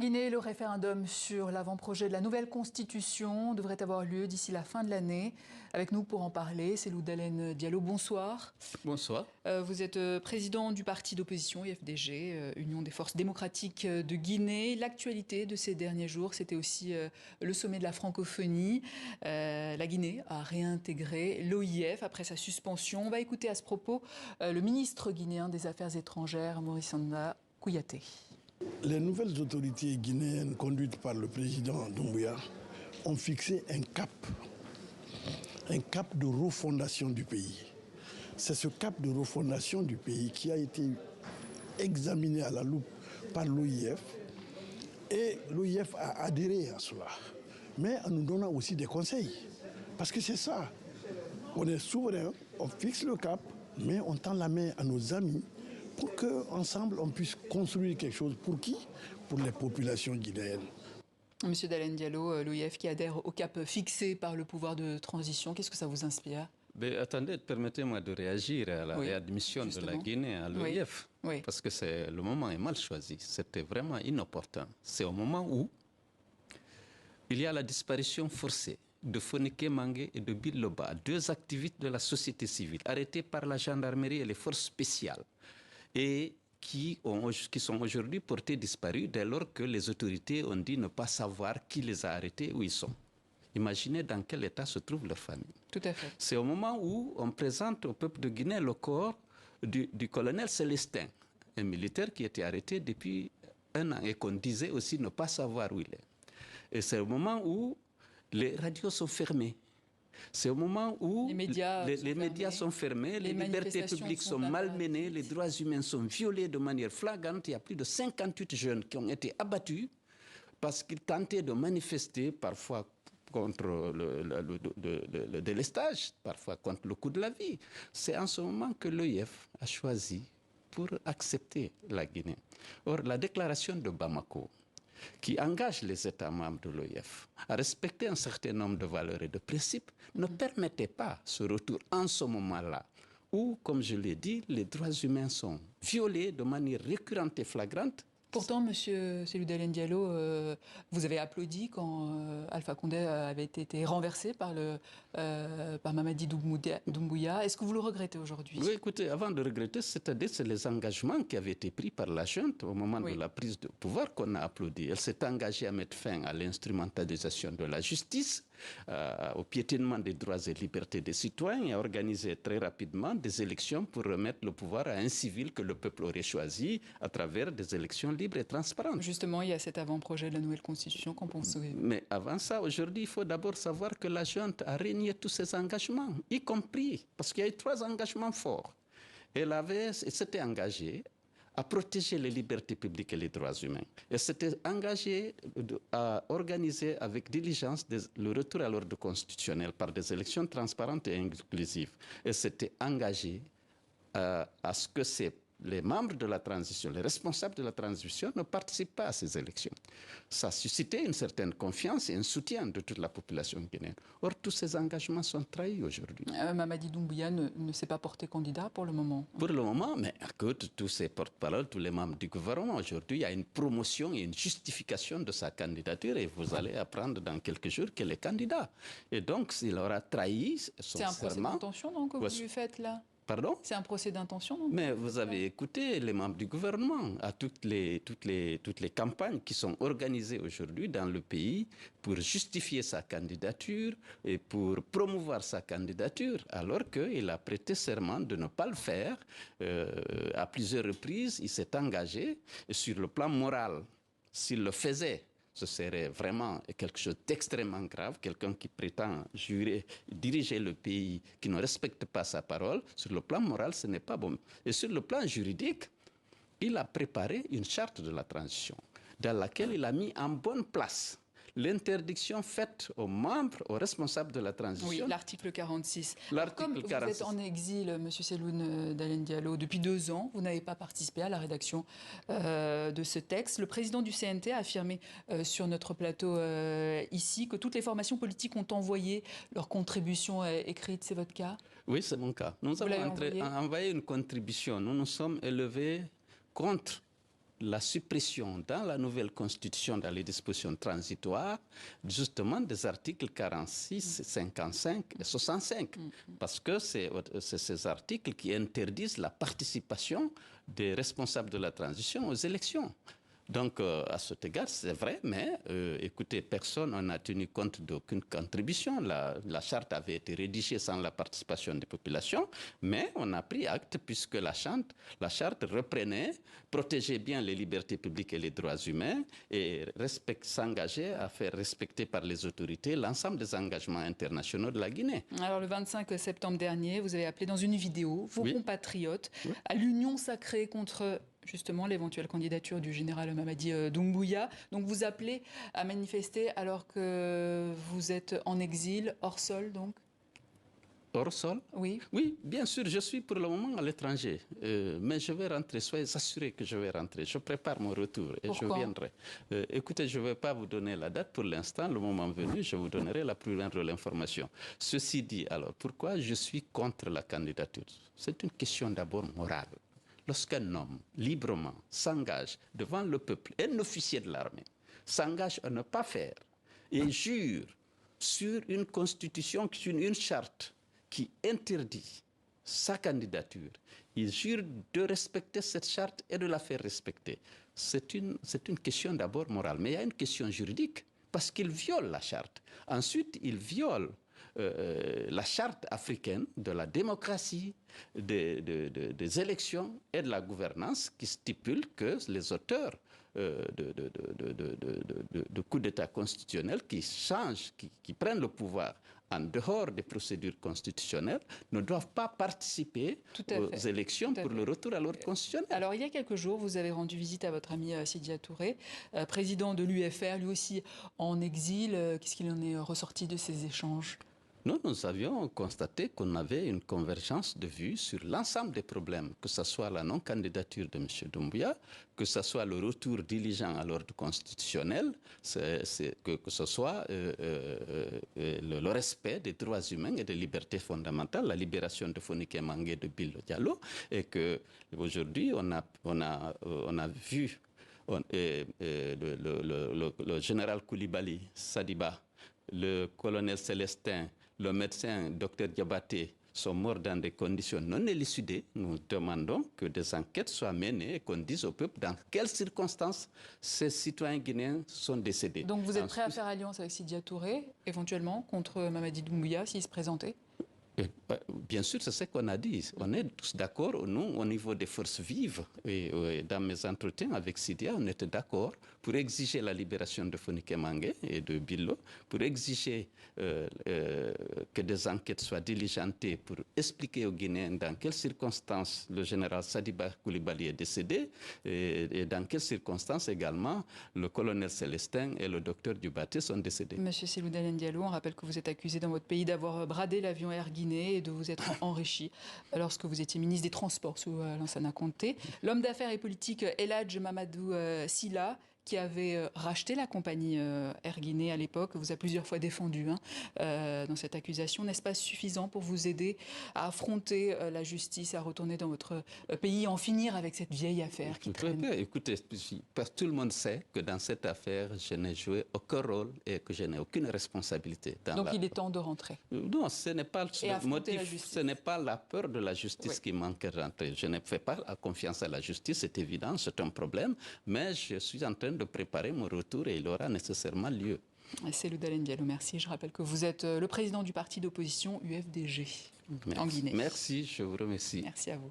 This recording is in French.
Guinée, le référendum sur l'avant-projet de la nouvelle constitution devrait avoir lieu d'ici la fin de l'année. Avec nous pour en parler, c'est Cellou Dalein Diallo. Bonsoir. Bonsoir. Vous êtes président du parti d'opposition IFDG, Union des forces démocratiques de Guinée. L'actualité de ces derniers jours, c'était aussi le sommet de la francophonie. La Guinée a réintégré l'OIF après sa suspension. On va écouter à ce propos le ministre guinéen des Affaires étrangères, Maurice Anda Kouyaté. Les nouvelles autorités guinéennes conduites par le président Doumbouya ont fixé un cap de refondation du pays. C'est ce cap de refondation du pays qui a été examiné à la loupe par l'OIF et l'OIF a adhéré à cela, mais en nous donnant aussi des conseils. Parce que c'est ça, on est souverain, on fixe le cap, mais on tend la main à nos amis pour qu'ensemble on puisse construire quelque chose. Pour qui? Pour les populations guinéennes. Monsieur Dalein Diallo, l'OIF qui adhère au cap fixé par le pouvoir de transition, qu'est-ce que ça vous inspire? Mais attendez, permettez-moi de réagir à la réadmission de la Guinée à l'OIF. Oui. Parce que le moment est mal choisi. C'était vraiment inopportun. C'est au moment où il y a la disparition forcée de Fonike Mangue et de Bill Loba, deux activistes de la société civile, arrêtés par la gendarmerie et les forces spéciales, et qui sont aujourd'hui portés disparus dès lors que les autorités ont dit ne pas savoir qui les a arrêtés, où ils sont. Imaginez dans quel état se trouve leur famille. Tout à fait. C'est au moment où on présente au peuple de Guinée le corps du colonel Célestin, un militaire qui était arrêté depuis 1 an et qu'on disait aussi ne pas savoir où il est. Et c'est au moment où les radios sont fermées. C'est au moment où les médias sont fermés, les libertés publiques sont malmenées, les droits humains sont violés de manière flagrante. Il y a plus de 58 jeunes qui ont été abattus parce qu'ils tentaient de manifester, parfois contre le délestage, parfois contre le coût de la vie. C'est en ce moment que l'OIF a choisi pour accepter la Guinée. Or, la déclaration de Bamako, qui engage les États membres de l'OIF à respecter un certain nombre de valeurs et de principes, ne permettait pas ce retour en ce moment-là, où, comme je l'ai dit, les droits humains sont violés de manière récurrente et flagrante. Pourtant, monsieur Cellou Dalein Diallo, vous avez applaudi quand Alpha Condé avait été renversé par Mamadi Doumbouya. Est-ce que vous le regrettez aujourd'hui? Oui, écoutez, avant de regretter, c'est-à-dire c'est les engagements qui avaient été pris par la junte au moment de la prise de pouvoir qu'on a applaudi. Elle s'est engagée à mettre fin à l'instrumentalisation de la justice, au piétinement des droits et libertés des citoyens et à organiser très rapidement des élections pour remettre le pouvoir à un civil que le peuple aurait choisi à travers des élections libre et transparente. Justement, il y a cet avant-projet de la nouvelle constitution qu'on pense. Mais avant ça, aujourd'hui, il faut d'abord savoir que la junte a renié tous ses engagements, y compris, parce qu'il y a eu 3 engagements forts. Elle s'était engagée à protéger les libertés publiques et les droits humains. Elle s'était engagée à organiser avec diligence le retour à l'ordre constitutionnel par des élections transparentes et inclusives. Elle s'était engagée à ce que les membres de la transition, les responsables de la transition ne participent pas à ces élections. Ça a suscité une certaine confiance et un soutien de toute la population guinéenne. Or, tous ces engagements sont trahis aujourd'hui. Mamadi Doumbouya ne s'est pas porté candidat pour le moment. Pour le moment, mais écoute, tous ces porte-paroles, tous les membres du gouvernement, aujourd'hui, il y a une promotion et une justification de sa candidature et vous allez apprendre dans quelques jours qu'elle est candidat. Et donc, s'il aura trahi son serment... C'est un procès d'intention donc, que vous lui faites là? Pardon? C'est un procès d'intention, non? Mais vous avez écouté les membres du gouvernement à toutes les campagnes qui sont organisées aujourd'hui dans le pays pour justifier sa candidature et pour promouvoir sa candidature, alors qu'il a prêté serment de ne pas le faire. À plusieurs reprises, il s'est engagé sur le plan moral. S'il le faisait, ce serait vraiment quelque chose d'extrêmement grave. Quelqu'un qui prétend diriger le pays, qui ne respecte pas sa parole, sur le plan moral, ce n'est pas bon. Et sur le plan juridique, il a préparé une charte de la transition dans laquelle il a mis en bonne place l'interdiction faite aux membres, aux responsables de la transition. Oui, l'article 46. L'article 46. Vous êtes en exil, M. Cellou Dalein Diallo, depuis 2 ans. Vous n'avez pas participé à la rédaction de ce texte. Le président du CNT a affirmé sur notre plateau ici que toutes les formations politiques ont envoyé leur contribution écrite. C'est votre cas? Oui, c'est mon cas. Nous avons envoyé une contribution. Nous nous sommes élevés contre la suppression dans la nouvelle constitution, dans les dispositions transitoires, justement des articles 46, 55 et 65. Parce que c'est ces articles qui interdisent la participation des responsables de la transition aux élections. Donc, à cet égard, c'est vrai, mais écoutez, personne n'a tenu compte d'aucune contribution. La charte avait été rédigée sans la participation des populations, mais on a pris acte puisque la charte reprenait, protégeait bien les libertés publiques et les droits humains et s'engageait à faire respecter par les autorités l'ensemble des engagements internationaux de la Guinée. Alors, le 25 septembre dernier, vous avez appelé dans une vidéo vos compatriotes à l'union sacrée contre justement l'éventuelle candidature du général Mamadi Doumbouya. Donc vous appelez à manifester alors que vous êtes en exil, hors sol donc? Hors sol? Oui. Oui, bien sûr, je suis pour le moment à l'étranger. Mais je vais rentrer, soyez assurés que je vais rentrer. Je prépare mon retour et Pourquoi? je viendrai. Écoutez, je ne vais pas vous donner la date pour l'instant. Le moment venu, je vous donnerai la plus grande information. Ceci dit, alors, pourquoi je suis contre la candidature? C'est une question d'abord morale. Lorsqu'un homme, librement, s'engage devant le peuple, un officier de l'armée, s'engage à ne pas faire et jure sur une constitution, sur une charte qui interdit sa candidature, il jure de respecter cette charte et de la faire respecter. C'est une question d'abord morale, mais il y a une question juridique, parce qu'il viole la charte. Ensuite, il viole la charte africaine de la démocratie, des élections et de la gouvernance qui stipule que les auteurs de coups d'État constitutionnels qui changent, qui prennent le pouvoir en dehors des procédures constitutionnelles, ne doivent pas participer aux élections pour le retour à l'ordre constitutionnel. Alors, il y a quelques jours, vous avez rendu visite à votre ami Sidya Touré, président de l'UFR, lui aussi en exil. Qu'est-ce qu'il en est ressorti de ces échanges? Nous avions constaté qu'on avait une convergence de vues sur l'ensemble des problèmes, que ce soit la non-candidature de M. Doumbouya, que ce soit le retour diligent à l'ordre constitutionnel, que ce soit le respect des droits humains et des libertés fondamentales, la libération de Fonike Mange et de Bilo Diallo, et qu'aujourd'hui on a vu le général Koulibaly Sadiba, le colonel Célestin, le médecin Dr Diabaté sont morts dans des conditions non élucidées. Nous demandons que des enquêtes soient menées et qu'on dise au peuple dans quelles circonstances ces citoyens guinéens sont décédés. Donc vous êtes prêt à faire alliance avec Sidya Touré, éventuellement, contre Mamadi Doumbouya, s'il se présentait? Bien sûr, c'est ce qu'on a dit. On est tous d'accord, nous, au niveau des forces vives. Et dans mes entretiens avec Sidya, on était d'accord pour exiger la libération de Fonike Mange et de Bilo, pour exiger que des enquêtes soient diligentées pour expliquer aux Guinéens dans quelles circonstances le général Sadiba Koulibaly est décédé et dans quelles circonstances également le colonel Célestin et le docteur Diabaté sont décédés. Monsieur Cellou Dalein Diallo, on rappelle que vous êtes accusé dans votre pays d'avoir bradé l'avion Air Guinée et de vous être enrichi lorsque vous étiez ministre des Transports sous Lansana Conté. L'homme d'affaires et politique Eladj Mamadou Sylla, qui avait racheté la compagnie Air Guinée à l'époque, vous a plusieurs fois défendu dans cette accusation. N'est-ce pas suffisant pour vous aider à affronter la justice, à retourner dans votre pays, à en finir avec cette vieille affaire qui traîne? Écoutez, tout le monde sait que dans cette affaire, je n'ai joué aucun rôle et que je n'ai aucune responsabilité. Donc il est temps de rentrer. Non, ce n'est pas le motif, ce n'est pas la peur de la justice qui manque de rentrer. Je ne fais pas confiance à la justice, c'est évident, c'est un problème, mais je suis en train de préparer mon retour et il aura nécessairement lieu. Cellou Dalein Diallo, merci. Je rappelle que vous êtes le président du parti d'opposition UFDG en Guinée. Merci, je vous remercie. Merci à vous.